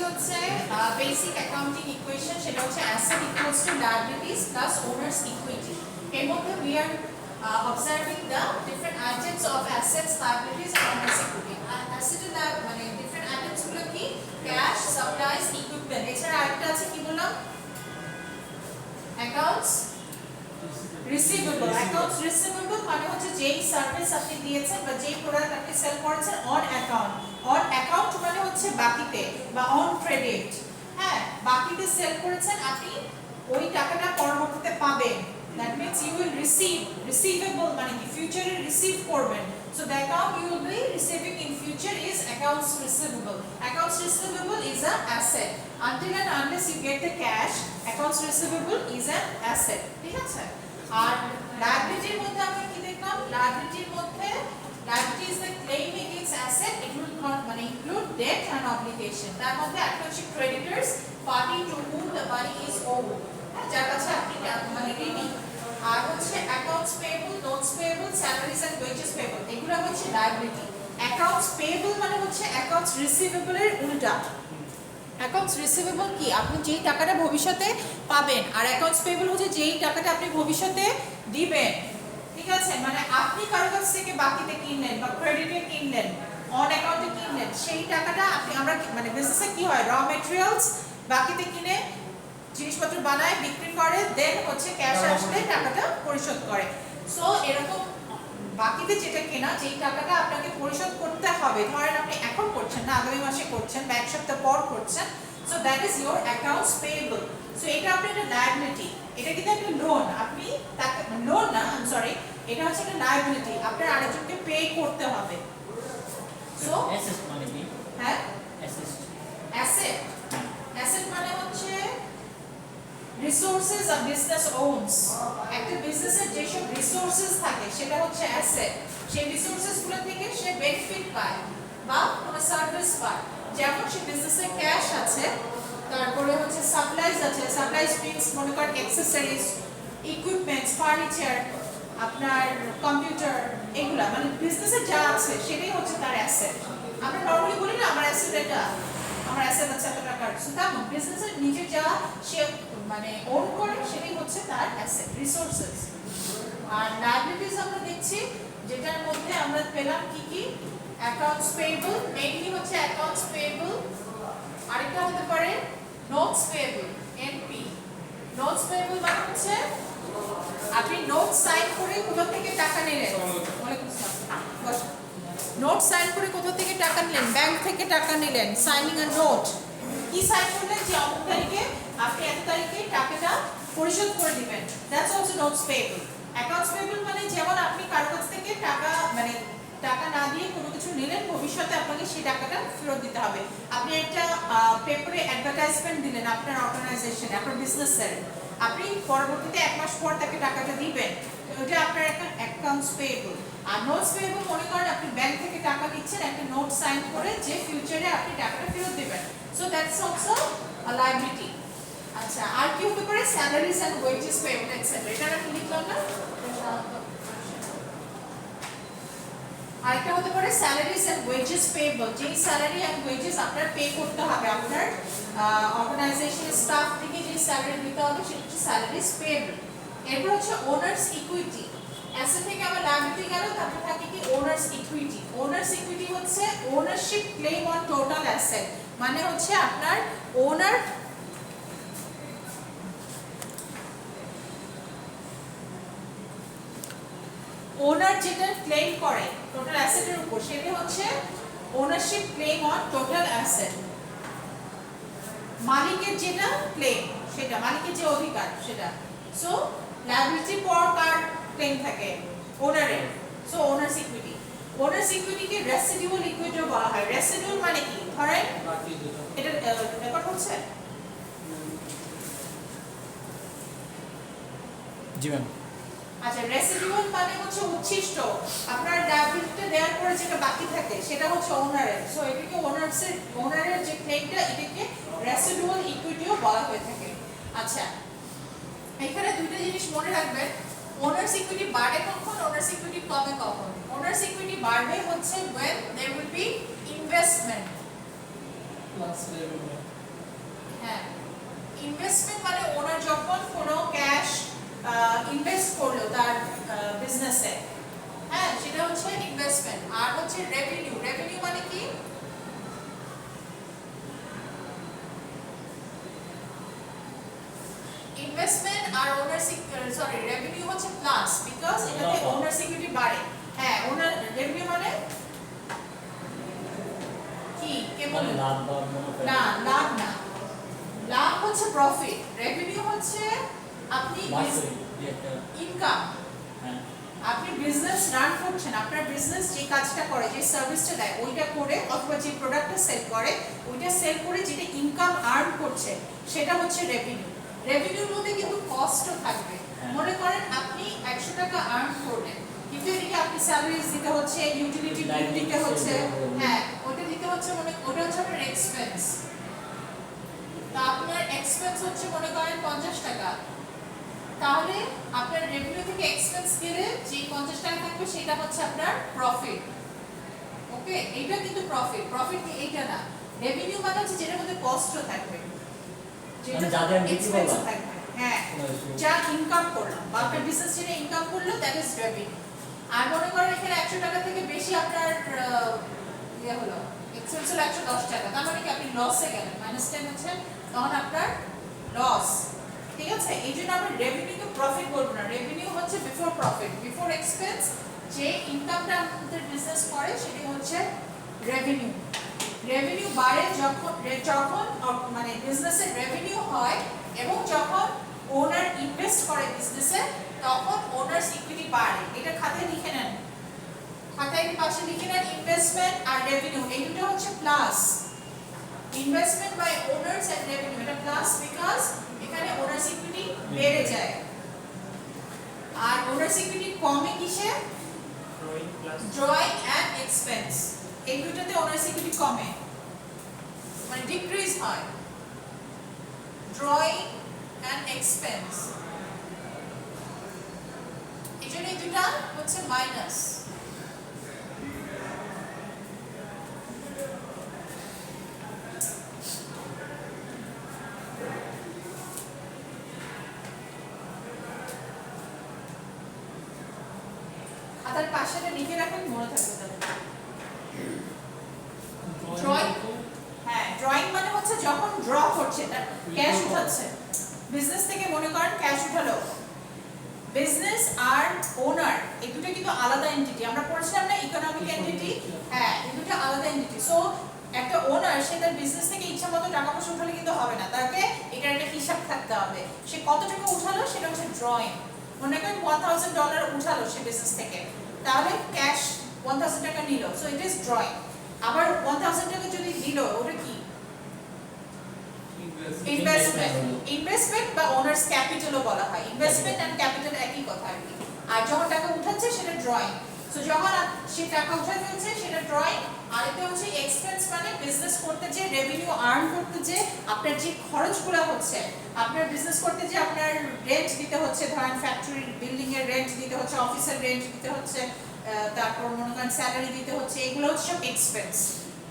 হচ্ছে basic accounting equation, সেটা হচ্ছে asset equals to liabilities plus owners equity. এর মধ্যে we are observing the different items of assets, liabilities and owners equity. অ্যাসেটের মানে different items গুলো কি? Cash, supplies, equipment. এছাড়া আরেকটা আছে কি বললাম? Accounts receivable. অ্যাকাউন্টস রিসিভেবল মানে হচ্ছে যেই সার্ভিস আপনি দিয়েছেন বা যেই প্রোডাক্ট আপনি সেল করেছেন অন অ্যাকাউন্ট। অন অ্যাকাউন্ট মানে হচ্ছে বাকিতে বা অন ক্রেডিট। হ্যাঁ, বাকিতে সেল করেছেন, আপনি ওই টাকাটা পরবর্তীতে পাবেন। That means you will receive. Receivable মানে কি? ফিউচারে রিসিভ করবেন। So the account you will be receiving in future is accounts receivable. Accounts receivable is an asset. Until and unless you get the cash, accounts receivable is an asset. ঠিক আছে? আর লায়াবিলিটির মধ্যে আমরা কি দেখলাম? লায়াবিলিটির মধ্যে liability is the claim against asset. It will not মানে include debt and obligation. তার মধ্যে একটা হচ্ছে creditors, party to whom the money is owed. যার কাছে আপনি মানে ঋণী। আর হচ্ছে accounts payable, notes payable, salaries and wages payable. এগুলো হচ্ছে liability. Accounts payable মানে হচ্ছে accounts receivable এর উল্টা। অ্যাকাউন্টস রিসিভেবল কি? আপনি যেই টাকাটা ভবিষ্যতে পাবেন, আর অ্যাকাউন্টস পেয়েবল হচ্ছে যেই টাকাটা আপনি ভবিষ্যতে দিবেন। ঠিক আছে? মানে আপনি কারো কাছ থেকে বাকিতে কিনলেন বা ক্রেডিটে কিনলেন, অন অ্যাকাউন্টে কিনলেন, সেই টাকাটা আমরা মানে বিজনেসে কি হয়, র ম্যাটেরিয়ালস বাকিতে কিনে জিনিসপত্র বানায় বিক্রি করে, দেন হচ্ছে ক্যাশ আসলে টাকাটা পরিশোধ করে। সো এরকম বাকিতে যেটা কেনা, যেই টাকাটা আপনাকে পরিশোধ করতে হবে, ধরেন আপনি এখন করছেন না, আগামী মাসে করছেন বা এক সপ্তাহ পর করছেন, so that is your accounts payable. So এটা আপনার একটা লায়াবিলিটি। এটা কিন্তু একটা লোন, আপনি তাকে লোন না, আই এম সরি, এটা হচ্ছে একটা লায়াবিলিটি, আপনার আরেকজনকে পে করতে হবে। সো অ্যাসেট মানে কি? হ্যাঁ, অ্যাসেট অ্যাসেট মানে হচ্ছে রিসোর্সেস আ বিজনেস ওনস। একটা বিজনেসের যেসব রিসোর্সেস থাকে সেটা হচ্ছে অ্যাসেট। সেই রিসোর্সেস গুলো থেকে সে বেনিফিট পায় বা কোনো সার্ভিস পায়। যেমন সে বিজনেসে ক্যাশ আছে, তারপরে হচ্ছে সাপ্লাইজ আছে। সাপ্লাইজ মিন্স মনে করেন অ্যাকসেসরিজ, ইকুইপমেন্টস, ফার্নিচার, আপনার কম্পিউটার, এগুলা মানে বিজনেসে যা আছে সেটাই হচ্ছে তার অ্যাসেট। আমরা নরমালি বলি না আমার অ্যাসেট এটা, আমার অ্যাসেট আছে এত টাকার। সো তেমন বিজনেসের নিজে যা সে মানে ওন করে সেটাই হচ্ছে তার অ্যাসেট, রিসোর্সেস। আর লায়াবিলিটিস আমরা দেখছি, যেটার মধ্যে আমরা পেলাম কি কি? অ্যাকাউন্টস পেয়েবল, মেইনলি হচ্ছে অ্যাকাউন্টস পেয়েবল। আরেকটা হতে পারে notes payable, NP. Notes payable মানে হচ্ছে আপনি নোট সাইন করে কোথা থেকে টাকা নিলেন। ওয়ালাইকুম আসসালাম। নোট সাইন করে কোথা থেকে টাকা নিলেন? ব্যাংক থেকে টাকা নিলেন, সাইনিং আ নোট। কি সাইন করলেন? যে অমুক তারিখে আপনি এত তারিখে টাকাটা পরিশোধ করে দিবেন। That's also notes payable. Accounts payable মানে যেমন আপনি কারো কাছ থেকে টাকা মানে টাকা না দিয়ে কোনো কিছু নিলেন, ভবিষ্যতে আপনাকে সেই টাকাটা ফেরত দিতে হবে। আপনি একটা পেপারে অ্যাডভার্টাইজমেন্ট দিলেন আপনার অর্গানাইজেশনে, আপনার বিজনেসের, আপনি পরবর্তীতে এক মাস পর তাকে টাকাটা দিবেন, ওটা আপনার একটা অ্যাকাউন্টস পেয়েবল। আর নোটস পেয়েবল মনে করেন আপনি ব্যাংক থেকে টাকা নিচ্ছেন একটা নোট সাইন করে, যে ফিউচারে আপনি টাকাটা ফেরত দিবেন। So that's also a liability. আচ্ছা, আর কি হতে পারে? Salaries and wages payable etcetera. এটা আমি লিখলাম না? আরেকটা হতে পারে স্যালারিজ এন্ড ওয়েজেস পেয়েবল, যেই স্যালারি এন্ড ওয়েজেস আপনার পে করতে হবে, আপনার অর্গানাইজেশনের স্টাফ থেকে যে স্যালারি দিতে হবে সেটা হচ্ছে স্যালারিজ পেয়েবল। এরপর হচ্ছে ওনার্স ইকুইটি। অ্যাসেট থেকে আবার লায়াবিলিটি গেল, তারপর থাকে কি? Owners equity. ওনার্স ইকুইটি হচ্ছে ownership claim on total asset, মানে হচ্ছে আপনার ওনার ওনার যেটা ক্লেম করে টোটাল অ্যাসেটের উপর, সেটা হচ্ছে ownership claim on total asset. মালিকের যেটা ক্লেম, সেটা মালিকের যে অধিকার সেটা। সো লায়াবিলিটি পর কার ক্লেম থাকে? ওনারের। So owners equity. ওনার্স ইকুইটিকে রেসিডুয়াল ইকুইটিও বলা হয়। রেসিডুয়াল মানে কি? ধরেন এটা রেকর্ড হচ্ছে? জি ম্যাম। আচ্ছা, রেসিডুয়াল মানে হচ্ছে উচ্ছিষ্ট, আপনার লায়াবিলিটিটা দেওয়ার পরে যেটা বাকি থাকে সেটা হচ্ছে ওনারের। সো এটাকে ওনারের যে ক্লেমটা, এটাকে রেসিডুয়াল ইকুইটিও বলা হয়ে থাকে। আচ্ছা, এখানে দুটো জিনিস মনে রাখবেন, ওনার্স ইকুইটি বাড়ে কখন, ওনার্স ইকুইটি কমে কখন। ওনার্স ইকুইটি বাড়বে হচ্ছে when there will be investment হ্যাঁ, ইনভেস্টমেন্ট মানে ওনার যখন কোনো ক্যাশ ইনভেস্ট করলো তার বিজনেসে, হ্যাঁ সেটা হচ্ছে ইনভেস্টমেন্ট। আর হচ্ছে রেভিনিউ, রেভিনিউ মানে কি? ইনভেস্টমেন্ট আর ওনার সরি রেভিনিউ হচ্ছে প্লাস, বিকজ এটাতে ওনার সিকিউরিটি বাড়ে। হ্যাঁ, ওনার রেভিনিউ মানে কি কে বলে? লাভ বা মুনাফা। না, লাভ না, লাভ হচ্ছে প্রফিট, রেভিনিউ হচ্ছে আপনি ইনকাম। হ্যাঁ, আপনি বিজনেস রান করছেন, আপনার বিজনেস যে কাজটা করে, যে সার্ভিসটা দেয় ওইটা করে, অথবা যে প্রোডাক্টটা সেল করে ওইটা সেল করে যেটা ইনকাম আর্ন করছে সেটা হচ্ছে রেভিনিউ। রেভিনিউর মধ্যে কিন্তু কস্টও থাকবে। মনে করেন আপনি 100 টাকা আর্ন করলেন, কিন্তু এদিকে আপনি স্যালারিজ দিতে হচ্ছে, ইউটিলিটি বিল দিতে হচ্ছে, হ্যাঁ ওটা দিতে হচ্ছে, ওটা হচ্ছে আপনার এক্সপেন্স। তা আপনার এক্সপেন্স হচ্ছে মনে করেন 50 টাকা, তাহলে আপনার রেভিনিউ থেকে এক্সপেন্স গেলে যে 50 টাকা থাকবে সেটা হচ্ছে আপনার প্রফিট। ওকে, এইটা কিন্তু প্রফিট, প্রফিট কি এইটা না। রেভিনিউ মানে হচ্ছে যেটার মধ্যে কস্টও থাকবে, যেটা যাদের এক্সপেন্স থাকবে, হ্যাঁ যা ইনকাম করলাম বা আপনার বিজনেস যেটা ইনকাম করলো দ্যাট ইজ রেভিনিউ। আর মনে করেন এখানে 100 টাকা থেকে বেশি আপনার ইয়ে হলো, এক্সপেন্স হলো 110 টাকা, তার মানে কি আপনি লসে গেলেন, -10 হচ্ছে, তখন আপনার লস। ঠিক আছে, এই জন্য আমরা রেভিনিউকে প্রফিট বলবো না, রেভিনিউ হচ্ছে বিফোর প্রফিট, বিফোর এক্সপেন্স, যে ইনকামটা আমাদের বিজনেস করে সেটা হচ্ছে রেভিনিউ। রেভিনিউ বাড়ে যখন মানে বিজনেসের রেভিনিউ হয় এবং যখন ওনার ইনভেস্ট করে বিজনেসে তখন ওনার ইকুইটি বাড়ে। এটা খাতায় লিখে নেন, খাতায় পাশে লিখে নেন, ইনভেস্টমেন্ট আর রেভিনিউ এই দুটো হচ্ছে plus. Investment by owners and revenue এটা প্লাস, বিকজ এখানে ওনার্স ইকুইটি বেড়ে যায়। আর ওনার্স ইকুইটি কমে কিসে? ড্রয়িং এন্ড এক্সপেন্স, এই দুটোতে ওনার্স ইকুইটি কমে, মানে ডিক্রিজ হয়। ড্রয়িং এন্ড এক্সপেন্স, এই জন্য এই দুটা হচ্ছে মাইনাস। তার পাশে লিখে রাখেন, মনে থাকবে তাহলে। ড্রয়িং, হ্যাঁ ড্রয়িং মানে হচ্ছে যখন ড্র করছে, ক্যাশ উঠাচ্ছে বিজনেস থেকে, মনে করেন ক্যাশ উঠালো, বিজনেস আর ওনার এই দুটো কিন্তু আলাদা এন্টিটি, আমরা পড়ছিলাম না ইকোনমিক এন্টিটি, হ্যাঁ এই দুটো আলাদা এন্টিটি। সো একটা ওনার সে তার বিজনেস থেকে ইচ্ছা মতো টাকা পয়সা উঠালে কিন্তু হবে না, তাকে এটার একটা হিসাব থাকতে হবে, সে কত টাকা উঠালো সেটা হচ্ছে ড্রয়িং। মনে করেন $1000 উঠালো সে বিজনেস থেকে, তাহলে ক্যাশ 1000 টাকা নিল, সো ইট ইজ ড্রয়িং। আবার 1000 টাকা যদি দিল, ওটা কি? ইনভেস্টমেন্ট। ইনভেস্টমেন্ট বা ওনার্স ক্যাপিটালও বলা হয়, ইনভেস্টমেন্ট এন্ড ক্যাপিটাল একই কথা আর কি। আর যখন টাকা উঠাচ্ছে সেটা ড্রয়িং, সো যখন সে টাকা উঠাতে হচ্ছে সেটা ড্রয়িং। আর এটা হচ্ছে এক্সপেন্স, মানে বিজনেস করতে যে রেভিনিউ আর্ন করতে যে আপনার যে খরচগুলো হচ্ছে, আপনার বিজনেস করতে যে আপনার রেন্ট দিতে হচ্ছে, ধরেন ফ্যাক্টরি বিল্ডিং এর রেন্ট দিতে হচ্ছে, অফিসের রেন্ট দিতে হচ্ছে, তারপর মনে করেন স্যালারি দিতে হচ্ছে, এগুলো হচ্ছে সব এক্সপেন্স।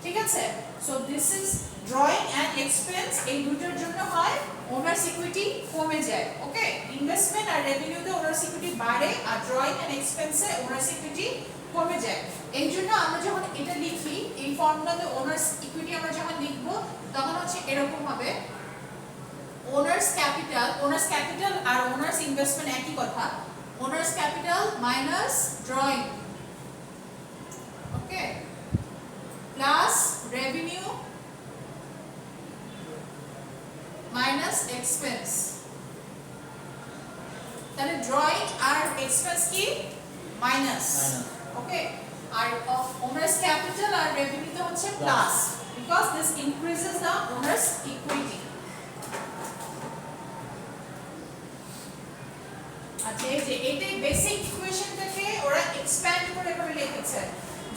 ঠিক আছে, so this is drawing and expense, এই দুটোর জন্য হয় ওনার্স ইকুইটি কমে যায়। ওকে, ইনভেস্টমেন্ট আর রেভিনিউতে ওনার্স ইকুইটি বাড়ে, আর ড্রয়িং এন্ড এক্সপেন্সে ওনার্স ইকুইটি কমে যায়। এই জন্য আমরা যখন এটা লিখি, এই ফর্মুলাতে ওনার্স ইকুইটি আমরা যখন লিখব তখন হচ্ছে এরকম হবে, ওনার্স ক্যাপিটাল আর ওনার্স ইনভেস্টমেন্ট একই কথা, owners capital minus drawing, okay, plus revenue minus expense. তাহলে ড্রয়িং আর এক্সপেন্স কি? Minus, okay. আর ওনার্স ক্যাপিটাল আর রেভিনিউতে হচ্ছে plus, because this increases the owners equity. আচ্ছা, এই যে এটাই বেসিক ইকুয়েশনটাকে ওরা এক্সপ্যান্ড করে এভাবে লিখেছে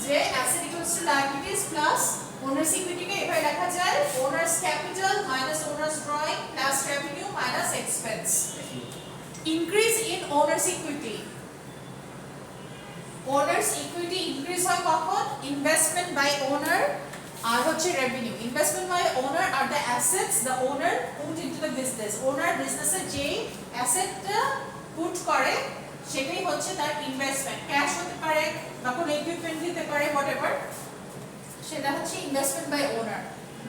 যে asset equals to liabilities plus owners ইকুইটিকে এভাবে লেখা যায় owners capital minus owners drawing plus revenue minus expense. Increase in owners equity, owners equity increase হয় কখন? ইনভেস্টমেন্ট বাই ওনার আর হচ্ছে revenue. Investment by owner are the assets the owner put into the business. Owner বিজনেসে যে অ্যাসেটটা put করে সেটাই হচ্ছে তার ইনভেস্টমেন্ট। ক্যাশ হতে পারে বা কোনো ইকুইপমেন্ট দিতে পারে, হোয়াটএভার, সেটা হচ্ছে ইনভেস্টমেন্ট বাই ওনার।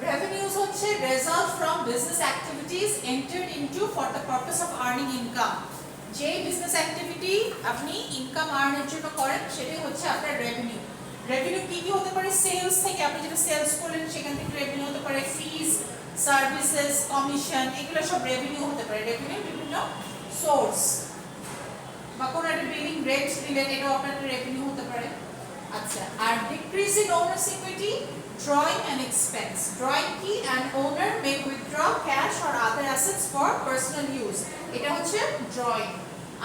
রেভিনিউজ হচ্ছে result from business activities entered into for the purpose of earning income. যে বিজনেস অ্যাক্টিভিটি আপনি ইনকাম আর্নের জন্য করেন সেটাই হচ্ছে আপনার রেভিনিউ। রেভিনিউ কি কি হতে পারে? সেলস থেকে, আপনি যেটা সেলস করলেন সেখান থেকে রেভিনিউ হতে পারে, ফিজ, সার্ভিসেস, কমিশন, এগুলো সব রেভিনিউ হতে পারে। রেভিনিউ বিভিন্ন সোর্স, বা কোনো একটা বিল্ডিং রেন্ট দিলেন, এটাও আপনার রেভিনিউ হতে পারে। আচ্ছা, আর decrease in owners equity, drawing and expense. Drawing কি? An owner may withdraw cash or other assets for personal use. এটা হচ্ছে drawing.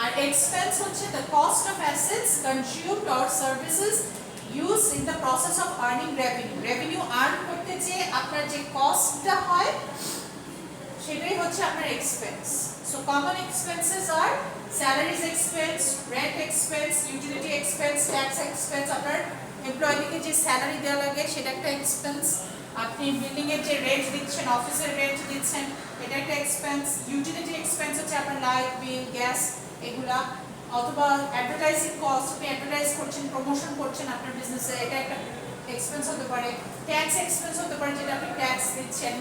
আর expense হচ্ছে the cost of assets consumed or services used in the process of earning revenue. Revenue earn করতে যে আপনার যে কস্টটা হয় সেটাই হচ্ছে আপনার expense. So common expenses are salaries expense, rent expense, utility expense, tax expense. আপনার এমপ্লয়িকে যে স্যালারি দেওয়া লাগে সেটা একটা এক্সপেন্স, আপনি বিল্ডিং এর যে রেন্ট দিচ্ছেন, অফিসের রেন্ট দিচ্ছেন, এটা একটা এক্সপেন্স। ইউটিলিটি এক্সপেন্স হচ্ছে আপনার লাইট বিল, গ্যাস, এগুলা। অথবা অ্যাডভার্টাইজিং কস্ট, আপনি অ্যাডভার্টাইজ করছেন, প্রমোশন করছেন আপনার বিজনেসে, এটা একটা এক্সপেন্স হতে পারে। ট্যাক্স এক্সপেন্স হতে পারে, যেটা আপনি ট্যাক্স দিচ্ছেন।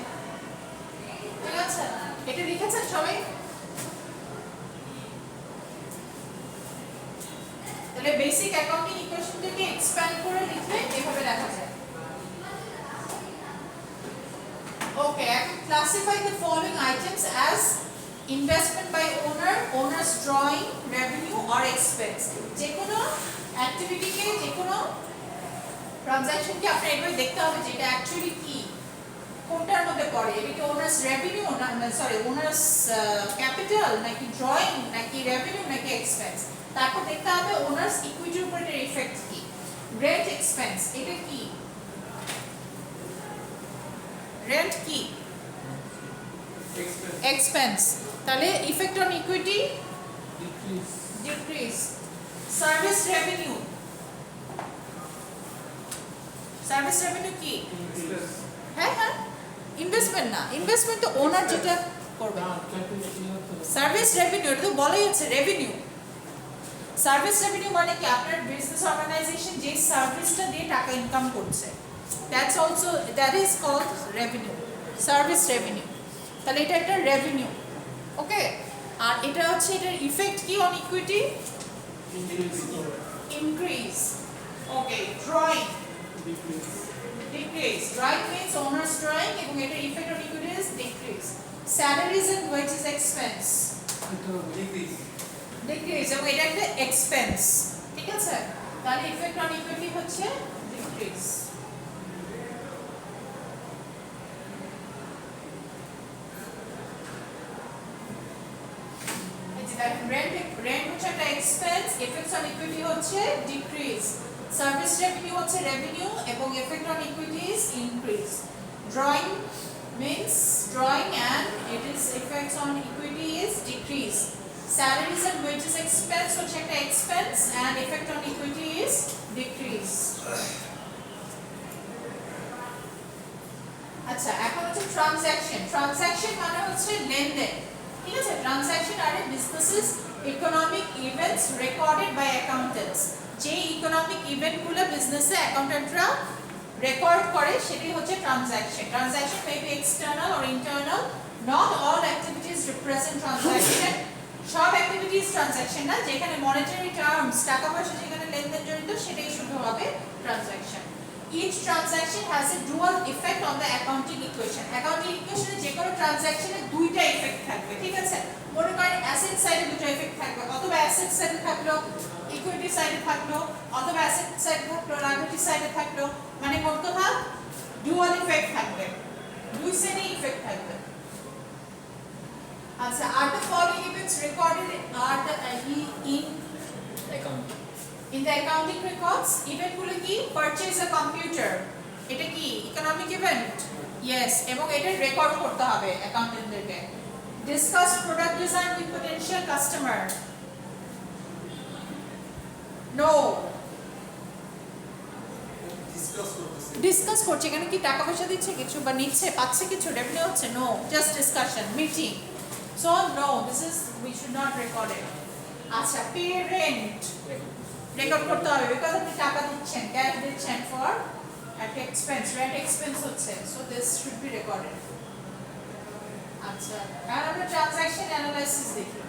ঠিক আছে, এটা লিখেছেন সবাই? তাহলে বেসিক অ্যাকাউন্টিং ইকুয়েশনটাকে এক্সপ্যান্ড করে লিখলে এভাবে লেখা যায়। ওকে, এখন classify the following items as investment by owner, owners drawing, revenue or expense. যে কোনো অ্যাক্টিভিটিকে, যে কোনো ট্রানজাকশনকে আপনার এভাবে দেখতে হবে যে এটা অ্যাকচুয়ালি কি, কোনটার মধ্যে পড়ে। এটা কি ওনার্স রেভিনিউ, না সরি ওনার্স ক্যাপিটাল, নাকি ড্রয়িং, নাকি রেভিনিউ, নাকি এক্সপেন্স। তারপর দেখতে হবে ওনার্স ইকুইটির উপর এর ইফেক্ট কি। রেন্ট এক্সপেন্স, এটা কি? রেন্ট কি? এক্সপেন্স। তাহলে effect on equity decrease. Service revenue, service revenue কি? হ্যাঁ হ্যাঁ, ইনভেস্টমেন্ট না, ইনভেস্টমেন্ট তো ওনার যেটা করবে। সার্ভিস রেভিনিউ, এটা তো বলাই আছে রেভিনিউ। সার্ভিস রেভিনিউ মানে কি? আপনার বিজনেস অর্গানাইজেশন যে সার্ভিসটা দিয়ে টাকা ইনকাম করছে, that's also, that is called revenue, service revenue. তাহলে এটা একটা রেভিনিউ। ওকে, আর এটা হচ্ছে এটার ইফেক্ট কি on equity? Increase. Okay, drawing decrease. Drawing means owner's drawing, এবং এটার effect on equity is decrease. Salaries and wages expense, decrease, এবং এটা একটা এক্সপেন্স। ঠিক আছে, তাহলে ইফেক্ট অন ইকুইটি হচ্ছে ডিক্রিজ। রেন্ট হচ্ছে একটা এক্সপেন্স, ইফেক্ট অন ইকুইটি হচ্ছে ডিক্রিজ। সার্ভিস রেভিনিউ হচ্ছে রেভিনিউ, এবং effect on equity is increase. Drawing means drawing and it is effects on equity is decrease. Salaries and wages expense হচ্ছে একটা expense and effect on equity is decrease. আচ্ছা, এখন হচ্ছে transaction. Transaction মানে হচ্ছে লেনদেন। ঠিক আছে, ট্রানজাকশন আর businesses economic events recorded by accountants. যে ইকোনমিক ইভেন্টগুলো বিজনেসে অ্যাকাউন্টেন্টরা রেকর্ড করে সেটাই হচ্ছে transaction. Transaction may be external or internal, not all activities represent transaction. সব অ্যাক্টিভিটিস ট্রানজাকশন না, যেখানে মনিটারি টার্মস, টাকা পয়সা যেখানে লেনদেন জড়িত সেটাই শুধু হবে transaction. Each transaction has a dual effect on the accounting equation. Accounting equation যে কোনো ট্রানজাকশনে দুইটা ইফেক্ট থাকবে। ঠিক আছে, মনে করেন অ্যাসেট সাইডে দুটো ইফেক্ট থাকবে, অথবা অ্যাসেট সাইডে থাকলো, ইকুইটি সাইডে থাকলো, অথবা অ্যাসেট সাইডে থাকলো, লায়াবিলিটি সাইডে থাকলো, মানে মোট কথা ডুয়াল ইফেক্ট থাকবে, দুই সাইডে ইফেক্ট থাকবে। আচ্ছা, are the following events recorded are the in accounting. In the accounting records, event গুলো কি? Purchase a computer, এটা কি ইকোনমিক ইভেন্ট? Yes, এবং এটা রেকর্ড করতে হবে অ্যাকাউন্টেন্টদেরকে। Discuss product design with potential customer. No. Discuss করছে, এখানে কি টাকা পয়সা দিচ্ছে কিছু বা নিচ্ছে পাচ্ছে কিছু রেভিনিউ হচ্ছে? No, just discussion, meeting. So no, this is we should not record it. আচ্ছা, পেরেন্ট রেকর্ড করতে হবে বিকজ আপনি টাকা দিচ্ছেন, ক্যাশ দিচ্ছেন ফর একটা এক্সপেন্স, রেন্ট এক্সপেন্স হচ্ছে, so this should be recorded. আচ্ছা, আর আমরা ট্রানজাকশন অ্যানালাইসিস দেখি।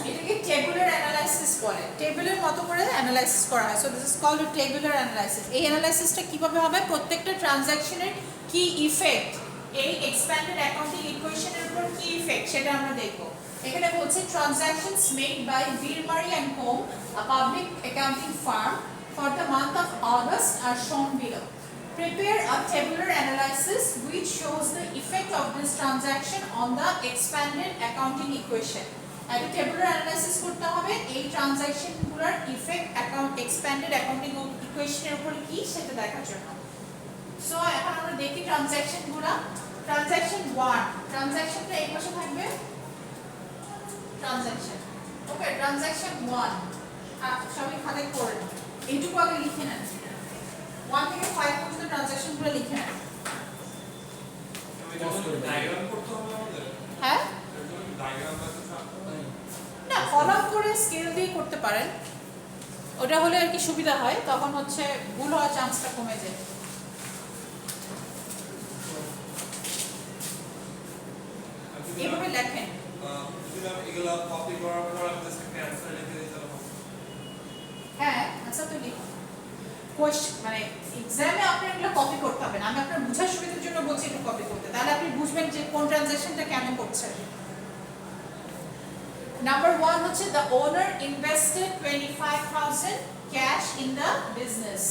এটাকে টেবুলার অ্যানালাইসিস বলে, টেবিলের মতো করে অ্যানালাইসিস করা হয়। So this is called a tabular analysis. এই অ্যানালাইসিসটা কিভাবে হবে? প্রত্যেকটা ট্রানজাকশনের কি ইফেক্ট, এই এক্সপ্যান্ডেড অ্যাকাউন্টিং ইকুয়েশনের উপর কি ইফেক্ট সেটা আমরা দেখব। এখানে বলছে ট্রানজাকশনস মেড বাই বীরমারি and home, a public accounting firm, for the month of August are shown below. Prepare a tabular analysis which shows the effect of this transaction on the expanded accounting equation. একটা tabular analysis করতে হবে এই ট্রানজাকশনগুলোর effect account expanded accounting ইকুয়েশনের উপর কি সেটা দেখার জন্য। সো এখন আমরা দেখি ট্রানজাকশনগুলো। ট্রানজাকশন 1, ট্রানজাকশনটা এই পাশে থাকবে, ট্রানজাকশন। ওকে, ট্রানজাকশন 1 সবাই খাতায় করে নেন, এইটুকু আগে লিখে নেন। 1 থেকে 5 পর্যন্ত ট্রানজাকশনগুলো লিখে নেন। ডায়াগ্রাম করতে হবে আমাদের? হ্যাঁ, ডায়াগ্রাম করতে না ফলো করে স্কেল দিয়ে করতে পারেন, ওটা হলে আর কি সুবিধা হয়, তখন হচ্ছে ভুল হওয়ার চান্সটা কমে যায়। এভাবে লেখেন। এগুলা কপি করার পর আমি জাস্ট একটা অ্যানসার লিখে দিতে হবে। হ্যাঁ, আচ্ছা তো লিখুন। কোশ্চেন মানে এক্সামে আপনি এগুলো কপি করতে হবে না, আমি আপনার বোঝার সুবিধার জন্য বলছি একটু কপি করতে, তাহলে আপনি বুঝবেন যে কোন ট্রানজাকশনটা কেন করছেন। Number 1 হচ্ছে the owner invested 25,000 cash in the business.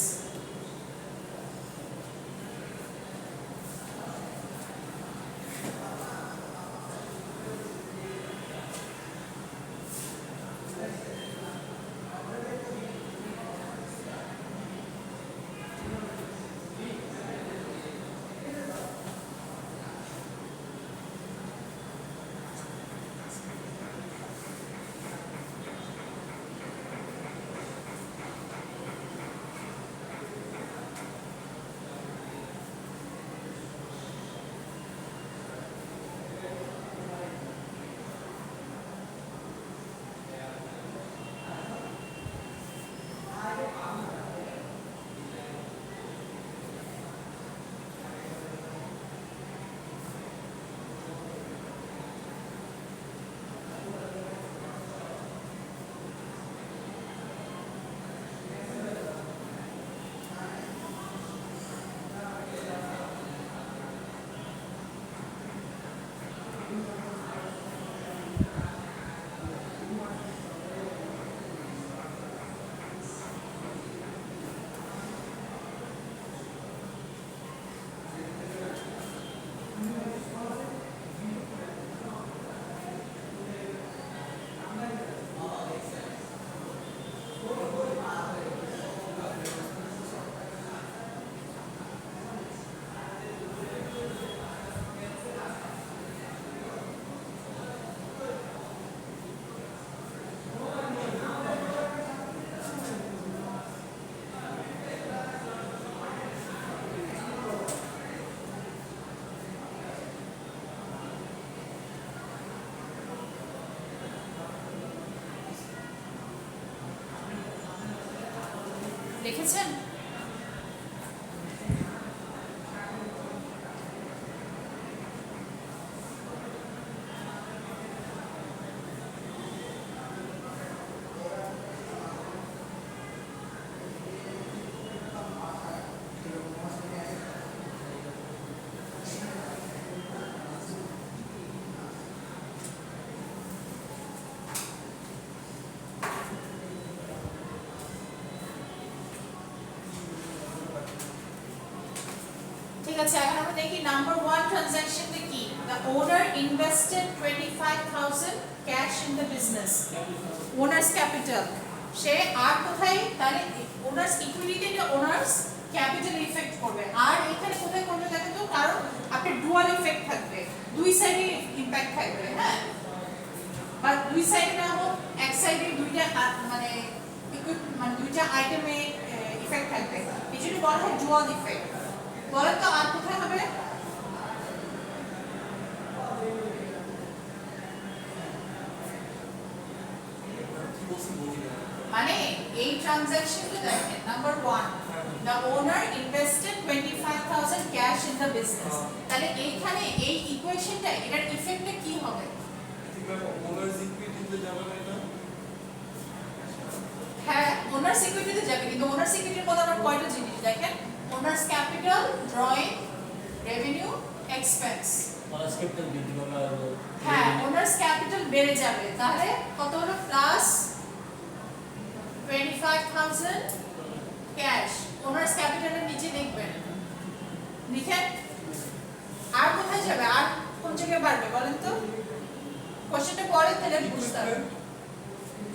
লিখেছেন? ঠিক আছে, এখন আমরা দেখি নাম্বার 1 ট্রানজাকশনটা কি। The owner invested 25,000 cash in the business. Owners capital, সে আর কোথায় তাহলে ওনার্স ইকুইটিতে এটা ওনার্স ক্যাপিটাল ইফেক্ট করবে, আর এখানে কোথায় করবে দেখো তো, কারণ আপনার ডুয়াল ইফেক্ট থাকবে, দুই সাইডে ইমপ্যাক্ট থাকবে, হ্যাঁ, বা দুই সাইডে না হোক এক সাইডে দুইটা মানে মানে দুইটা আইটেমে ইফেক্ট থাকবে, এই জন্য বলা হয় ডুয়াল ইফেক্ট। বলেন তো আর কোথায় হবে? মানে এই ট্রানজাকশনটা দেখেন, number 1 the owner invested 25000 cash in the business, তাহলে এইখানে এই ইকুয়েশনটা এটার ইফেক্টটা কি হবে? ওনার্স ইকুইটিতে যাবে না এটা? হ্যাঁ, ওনার্স ইকুইটিতে যাবে, কিন্তু ওনার্স ইকুইটির মধ্যে আমরা কয়টা জিনিস দেখেন, owners capital, drawing, revenue, expense. Owners capital বৃদ্ধি পাবে আর হ্যাঁ, ওনার্স ক্যাপিটাল বেড়ে যাবে, তাহলে কত হলো? প্লাস 25000 ক্যাশ, ওনার্স ক্যাপিটালের নিচে লিখবেন, লিখেন। আর কোথায় যাবে? আর কোন জায়গায় বাড়বে বলেন তো? কোশ্চেনটা পড়ে তাহলে বুঝতে হবে।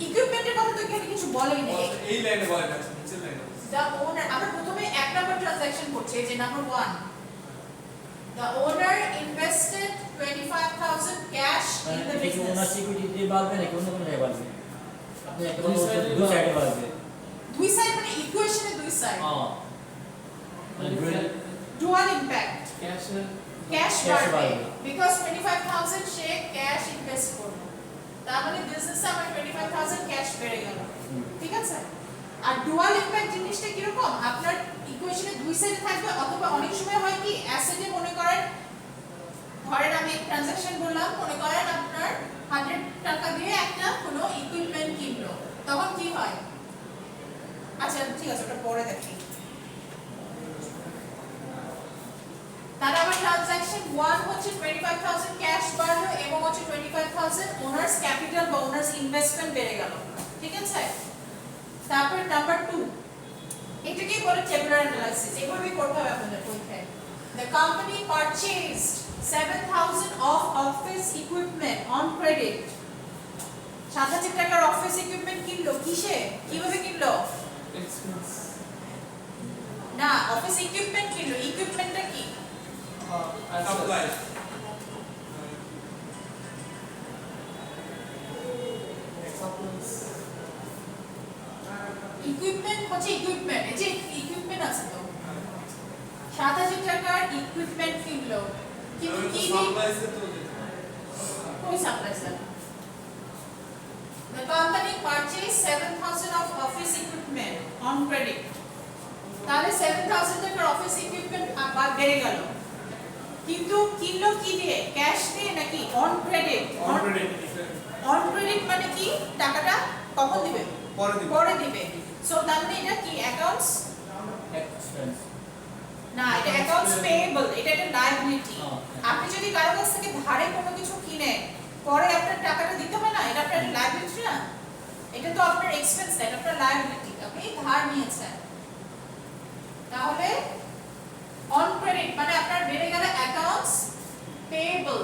ইকুইপমেন্টের কথা তো এখানে কিছু বলেই নেই, এই লাইনে বলে আছে, নিচের লাইনে। the owner, আমরা প্রথমে এক নাম্বার ট্রানজাকশন করছি, এই যে number 1, the owner invested 25000 cash in the এটা কি business. ওনার্স ইকুইটিতে বাড়বে নাকি অন্য কোনো জায়গায় বাড়বে? আপনি একটা কথা বলছেন দুই সাইডে বাড়বে। দুই সাইড মানে ইকুয়েশনে দুই সাইড, মানে ডুয়াল ইমপ্যাক্ট, ক্যাশ বাড়বে বিকজ 25000 সে ক্যাশ ইনভেস্ট করবে, তার মানে বিজনেসে আমার 25000 ক্যাশ বেড়ে গেল, ঠিক আছে। আর ডুয়াল ইমপ্যাক্ট জিনিসটা কি রকম, আপনার ইকুয়েশনে দুই সাইডে থাকবে, অথবা অনেক সময় হয় কি অ্যাসেটে মনে করেন, ধরেন আমি এক ট্রানজাকশন বললাম, মনে করেন আপনার 100 টাকা দিয়ে একটা কোনো ইকুইপমেন্ট কিনলো, তখন কি হয়? আচ্ছা ঠিক আছে, ওটা পরে দেখি। তার আবার ট্রানজাকশন 1 হচ্ছে 25000 ক্যাশ বাড়লো এবং হচ্ছে 25000 ওনার্স ক্যাপিটাল বা ওনার্স ইনভেস্টমেন্ট বেড়ে গেল, ঠিক আছে। তারপর নাম্বার 2, এটাকে বলে টেবুলার অ্যানালাইসিস, এভাবে করতে হবে আপনাদের পরীক্ষায়। The company purchased 7000 of office equipment on credit, 7000 টাকার অফিস ইকুইপমেন্ট কিনলো, কিসে কিভাবে কিনলো? এক্সপেন্স না, অফিস ইকুইপমেন্ট কিনলো, ইকুইপমেন্টটা কি? সাপ্লাই ইকুইপমেন্ট হচ্ছে ইকুইপমেন্ট, এই যে ইকুইপমেন্ট আছে তো, 7000 টাকার ইকুইপমেন্ট কিনলো, কিন্তু কি সাপ্লাইসে তো যেতে কোন supply sir? The company purchased 7000 of office equipment on credit, তাহলে 7000 টাকার অফিস ইকুইপমেন্ট আবার বেড়ে গেল, কিন্তু কিনলো কি দিয়ে? ক্যাশ দিয়ে নাকি অন ক্রেডিট? অন ক্রেডিট মানে কি, টাকাটা কখন দিবে? পরে দিবে। সো তার মানে এটা কি অ্যাকাউন্টস এক্সপেন্স না, এটা অ্যাকাউন্টস পেয়েবল, এটা একটা লায়াবিলিটি। আপনি যদি কারো কাছ থেকে ধারে কোনো কিছু কিনে পরে আপনার টাকাটা দিতে হয় না, এটা আপনার লায়াবিলিটি না, এটা তো আপনার এক্সপেন্স না, এটা আপনার লায়াবিলিটি, আপনি ধার নিয়েছেন। তাহলে অন ক্রেডিট মানে আপনার বেড়ে গেল অ্যাকাউন্টস পেয়েবল,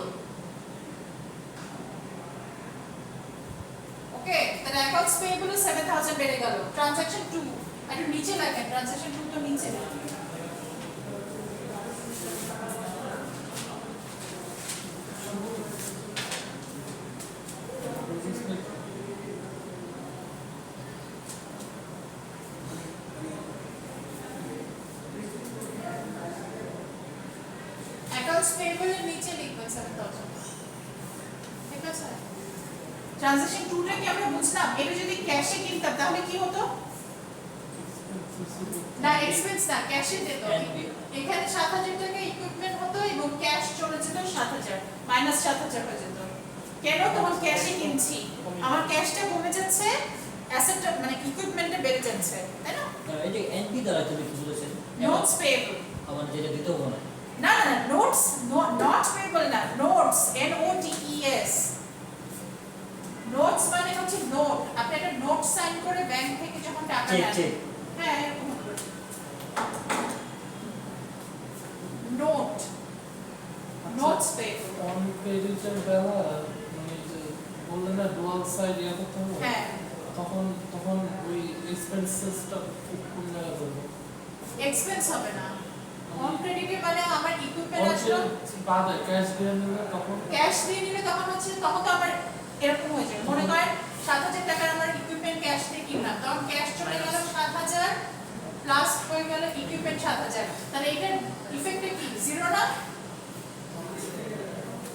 ওকে, তাহলে অ্যাকাউন্টস পেয়েবল 7000 বেড়ে গেল। ট্রানজাকশন 2 একটু নিচে লেখেন, ট্রানজাকশন 2 তো নিচে লেখেন। অ্যাকাউন্টস পেয়েবল এর নিচে লিখবেন 7000, ঠিক আছে। ট্রানজাকশন 2 টা কি আমরা বুঝলাম? এটা যদি ক্যাশে কিনতাম তাহলে কি হতো? না, এক্সপেন্স না, ক্যাশে যেত। এখানে 7000 টাকা ইকুইপমেন্ট হতো এবং ক্যাশ চলে যেত 7000, মাইনাস 7000 হয়ে যেত। কেন? তখন ক্যাশে কিনছি, আমার ক্যাশটা কমে যাচ্ছে, অ্যাসেটটা মানে ইকুইপমেন্টটা বেড়ে যাচ্ছে, তাই না? এই যে এনপি দ্বারা তুমি কি বলেছেন? নোটস পেয়েবল, আমার যেটা দিতে হবে না। না না নোটস, নট পেয়েবল না, নোটস, এন ও টি ই এস। নোটস মানে হচ্ছে নোট, আপনি একটা নোট সাইন করে ব্যাংক থেকে যখন টাকা নেন, হ্যাঁ এরকম নোট, নোটস পেয়েবল। অন ক্রেডিটের বেলা মানে যে বললেন না ডুয়াল সাইড ইয়া করতে হবে, হ্যাঁ এক্সপেন্সেসটা কোন জায়গায় বলবো? এক্সপেন্স হবে না অন ক্রেডিটে মানে আমার ইকুইপমেন্ট আসলো বাদে ক্যাশ দিয়ে নিলে তখন ক্যাশ দিয়ে নিলে তখন হচ্ছে তখন তো আমার এরকম হয়ে যাবে মনে করেন 7000 টাকার আমার ইকুইপমেন্ট ক্যাশ দিয়ে কিনলাম তখন ক্যাশ চলে গেল 7000 প্লাস হয়ে গেল ইকুইপমেন্ট 7000 তাহলে এটার ইফেক্টটা কি জিরো না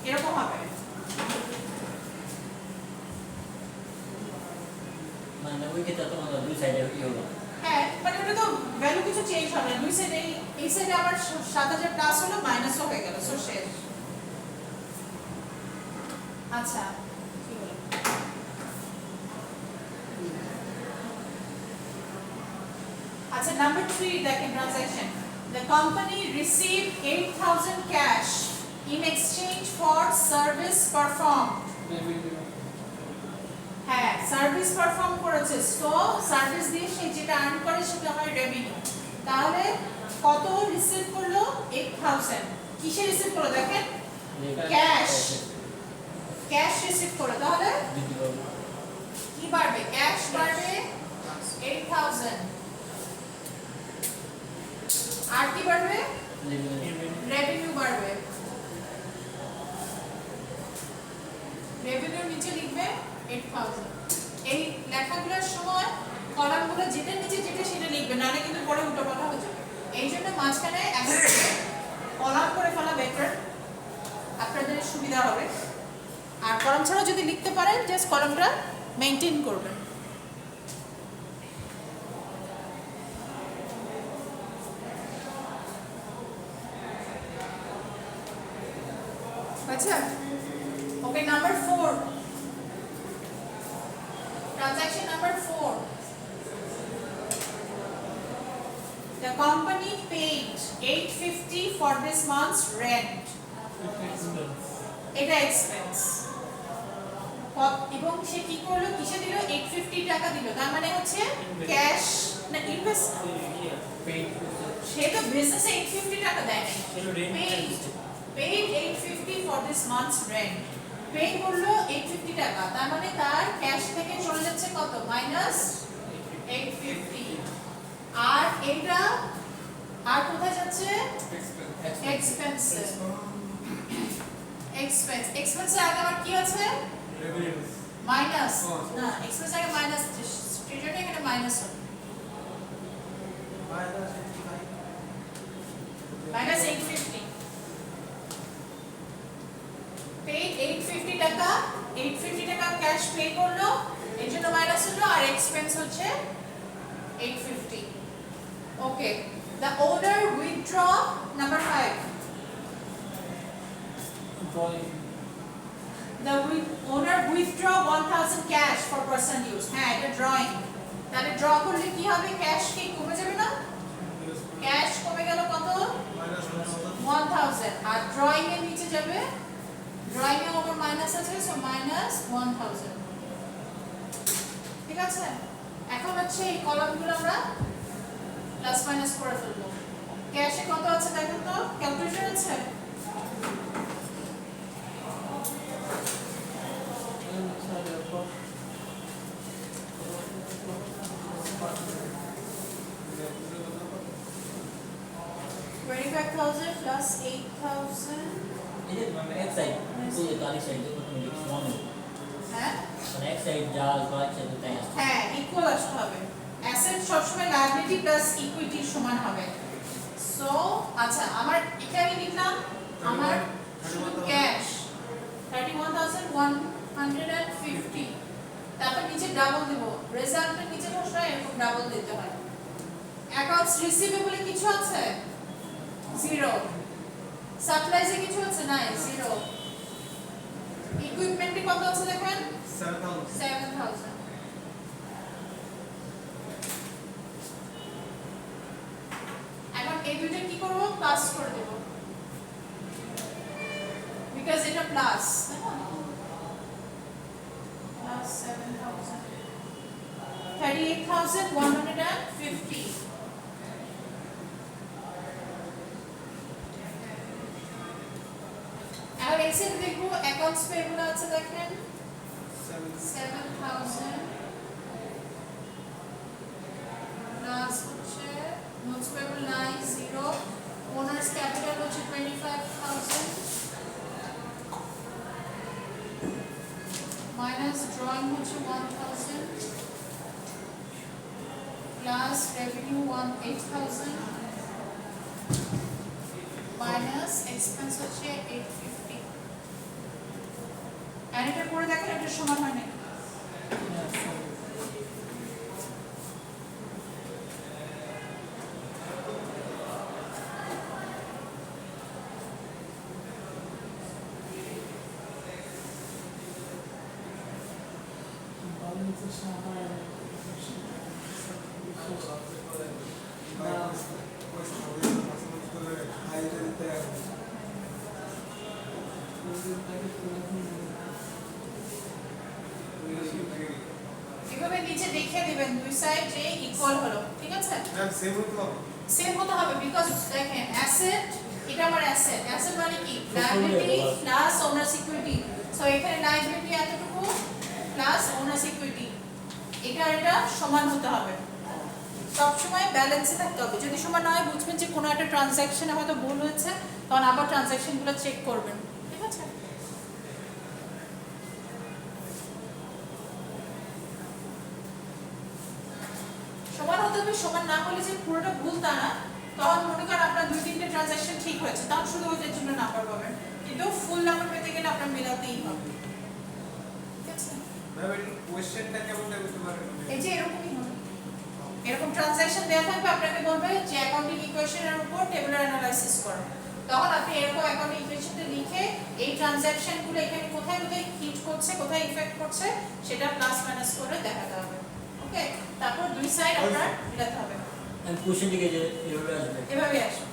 এরকম হবে মানে ওই ক্ষেত্রে তোমার দুই সাইডে কি হলো হ্যাঁ মানে ওটা তো ভ্যালু কিছু চেঞ্জ হবে না দুই সাইডে এই সাইডে আবার 7000 প্লাস হলো মাইনাসও হয়ে গেল সো শেষ আচ্ছা কি বলে আচ্ছা নাম্বার 3 দেখেন transaction the company received 8000 cash in exchange for service performed হ্যাঁ সার্ভিস পারফর্ম করেছে সো সার্ভিস দিয়ে সে যেটা আর্ন করে সেটা হয় রেভিনিউ তাহলে কত রিসিভ করলো 8000 কিসে রিসিভ করলো দেখেন ক্যাশ ক্যাশ রিসিভ করলো তাহলে কি বাড়বে ক্যাশ বাড়বে 8000 আর কি বাড়বে রেভিনিউ বাড়বে রেভিনিউ নিচে লিখবে 8000 এই লেখাগুলোর সময় কলামগুলো যেটা নিচে যেটা সেটা লিখবে নালে কিন্তু পরে উল্টোপাল্টা হয়ে যাবে এই জন্য মাঝখানে একটা কলাম করে ফেলা বেটার আপনাদের সুবিধা হবে আর কলাম ছাড়া যদি লিখতে পারেন জাস্ট কলামটা মেইনটেইন করবেন আচ্ছা okay number 4 Transaction number 4. The company paid 850 for this month's rent. এটা এক্সপেন্স এবং সে কি করলো কিসে দিল 850 টাকা দিল তার মানে হচ্ছে ক্যাশ না ইনভেস্ট সে তো বিজনেসে 850 টাকা দেয় paid 850 for this month's rent pay করলো 850 টাকা তার মানে তার ক্যাশ থেকে চলে যাচ্ছে কত মাইনাস 850 আর এটা আর কোথায় যাচ্ছে এক্সপেন্স এক্সপেন্স আগে আবার কি আছে রেভিনিউ মাইনাস না এক্সপেন্স আগে মাইনাস ট্রেজারি এখানে মাইনাস হবে মাইনাস 850 paid 850 টাকা 850 টাকা ক্যাশ পে করলো এর জন্য মাইনাস হলো আর এক্সপেন্স হচ্ছে 850 ওকে the owner withdraw number 5 drawing the owner withdraw 1000 cash for personal use হ্যাঁ এটা ড্রয়িং তাহলে ড্র করলে কি হবে ক্যাশ কি কমে যাবে না ক্যাশ কমে গেল কত -1000 আর ড্রয়িং এর নিচে যাবে ড্রয়িং এর উপর মাইনাস আছে সো -1000 ঠিক আছে এখন হচ্ছে এই কলামগুলো আমরা প্লাস মাইনাস করে ফেলবো ক্যাশে কত আছে দেখুন তো ক্যালকুলেটর আছে $25,000 plus 8,000 এই যে মানে এক সাইড তো এই তারিখ সাইড তো তুমি লিখছ সমান হ্যাঁ মানে এক সাইড যা কয়েক সাইড তাই আসছে হ্যাঁ ইকুয়াল আসতে হবে অ্যাসেট সবসময় লায়াবিলিটি প্লাস ইকুইটি সমান হবে সো আচ্ছা আমার এটা আমি লিখলাম আমার শুধু ক্যাশ 31,150 তারপর নিচে ডাবল দেব রেজাল্টের নিচে সবসময় এরকম ডাবল দিতে হয় অ্যাকাউন্টস রিসিভেবল কিছু আছে জিরো সাপ্লাইজে কিছু আছে না জিরো ইকুইপমেন্টে কত আছে দেখেন 7,000 এখন এই দুইটা কি করব প্লাস করে দেব বিকজ এটা প্লাস তাই না প্লাস 7,000 38,150 এখন এক্সেল দেখবো অ্যাকাউন্টস পেয়েবল আছে দেখেন 7,000 ইনকাম হচ্ছে 1000 প্লাস রেভিনিউ 8000 মাইনাস এক্সপেন্স হচ্ছে 850 আর এটা করে দেখেন এটা সমান হয় না এভাবে নিচে দেখিয়ে দিবেন দুই সাইড যে ইকুয়াল হলো ঠিক আছে সেম হতে হবে বিকজ দেখেন অ্যাসেট এটা আমার অ্যাসেট অ্যাসেট মানে কি লায়াবিলিটি প্লাস ওনার সিকিউরিটি সো এখানে লায়াবিলিটি এতটুকু প্লাস ওনার সিকিউরিটি এটা সমান হতে হবে সব সময় ব্যালেন্সে থাকতে হবে যদি সমান না হয় বুঝবেন যে কোনো একটা ট্রানজ্যাকশনে হয়তো ভুল হয়েছে তখন আবার ট্রানজ্যাকশনগুলো চেক করবেন ঠিক আছে সমান হতে হবে সমান না হলে যে পুরোটা ভুল তা না তখন মনে করেন আপনার 2-3টে ট্রানজ্যাকশন ঠিক হয়েছে তখন শুধু ওইটার জন্য নাম্বার পাবেন কিন্তু ফুল নাম্বার পেতে গেলে আপনার মেলাতেই হবে ঠিক আছে কোশ্চেনটা কেমন বুঝতে পারবেন এই যে এরকমই হবে এরকম ট্রানজ্যাকশন দেওয়া থাকবে আপনাকে বলবে যে অ্যাকাউন্টিং ইকুয়েশনের উপর টেবুলার অ্যানালাইসিস করো তখন আপনি এরকম অ্যাকাউন্টিং ইকুয়েশনটা লিখে এই ট্রানজ্যাকশনগুলো এখানে কোথায় কোথায় হিট করছে কোথায় ইফেক্ট করছে সেটা প্লাস মাইনাস করে দেখাতে হবে ওকে তারপর দুই সাইড আপনার মিলাতে হবে আমি কোশ্চেন দিকে যে এভাবে আসবে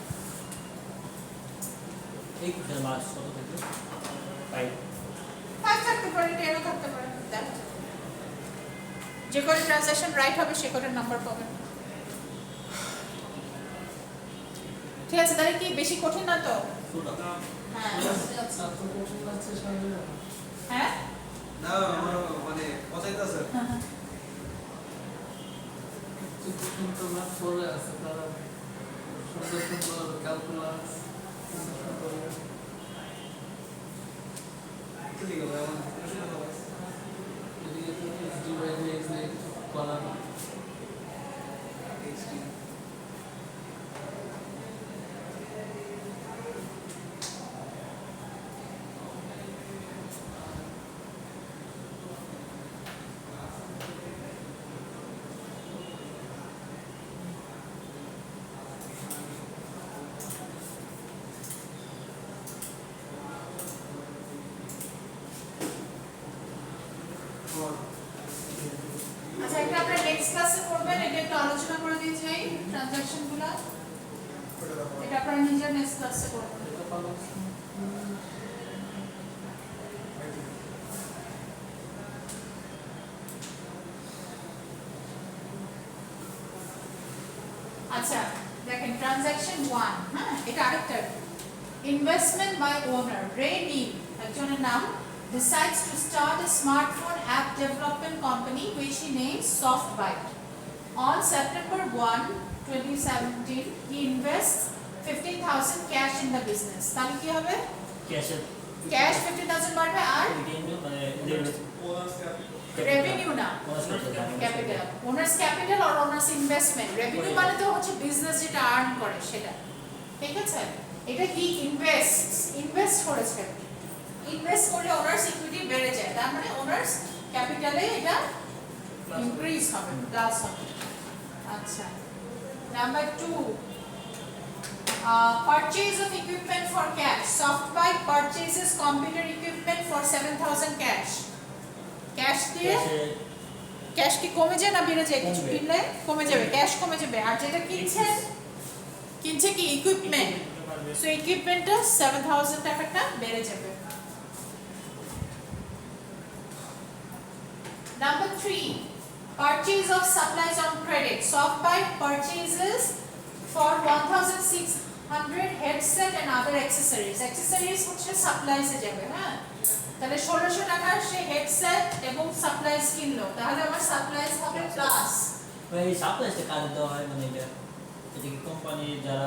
এই কোশ্চেন মার্কস কত থেকে 5 থাকতে পারে 10 থাকতে পারে দ্যাট যে করে ট্রানজ্যাকশন রাইট হবে সে করে নাম্বার পাবেন ঠিক আছে তাহলে কি বেশি কঠিন না তো হ্যাঁ হ্যাঁ না আমার মানে পছাইতাছে কিন্তু না পড়ে আছে তারা সুন্দর সুন্দর ক্যালকুলাস ঠিক আছে আমার প্রশ্ন হবে এদিকে তো ডিভাইড হয়ে কলাম আচ্ছা এটা আপনারা নেক্সট ক্লাসে করবেন এটা একটু আলোচনা করে দিয়ে যাই ট্রানজ্যাকশনগুলো এটা আপনারা নিজের নেক্সট ক্লাসে করবেন এটা পাবো আচ্ছা দেখেন ট্রানজ্যাকশন 1 হ্যাঁ এটা আরেকটা ইনভেস্টমেন্ট বাই ওনার রে নি একজনের নাম decides to start a smartphone app development company which he names SoftBite. On September 1, 2017, he invests 15,000 cash in the business. তাহলে কি হবে? Cash 15,000 বাড়বে আর revenue না capital. Owner's capital or owner's investment. Revenue মানে তো হচ্ছে বিজনেস যেটা আর্ন করে সেটা। ঠিক আছে? এটা কি ইনভেস্ট করেছে। ইনভেস্ট করলে ওনার্স ইকুইটি বেড়ে যায় তার মানে ওনার্স ক্যাপিটালে এটা ইনক্রিজ হবে প্লাস হবে আচ্ছা number 2 purchase of equipment for cash SoftBite purchases computer equipment for 7,000 cash দিয়ে ক্যাশ কি কমে যায় না বেড়ে যায় কিছু কিনলে কমে যাবে ক্যাশ কমে যাবে আর যেটা কিনছে কি ইকুইপমেন্ট সো ইকুইপমেন্টটা 7,000 টাকাটা বেড়ে যাবে Number 3, purchase of supplies on credit. SoftBite purchases for 1,600 headset and other accessories. Accessories হচ্ছে supplies এ যাবে হ্যাঁ তাহলে 1600 টাকার সে হেডসেট এবং সাপ্লাইজ কিনলো তাহলে আমার সাপ্লাইজ হবে প্লাস এই সাপ্লাইজটা কাজে দেওয়া হয় মানে এটা কি কোম্পানি যারা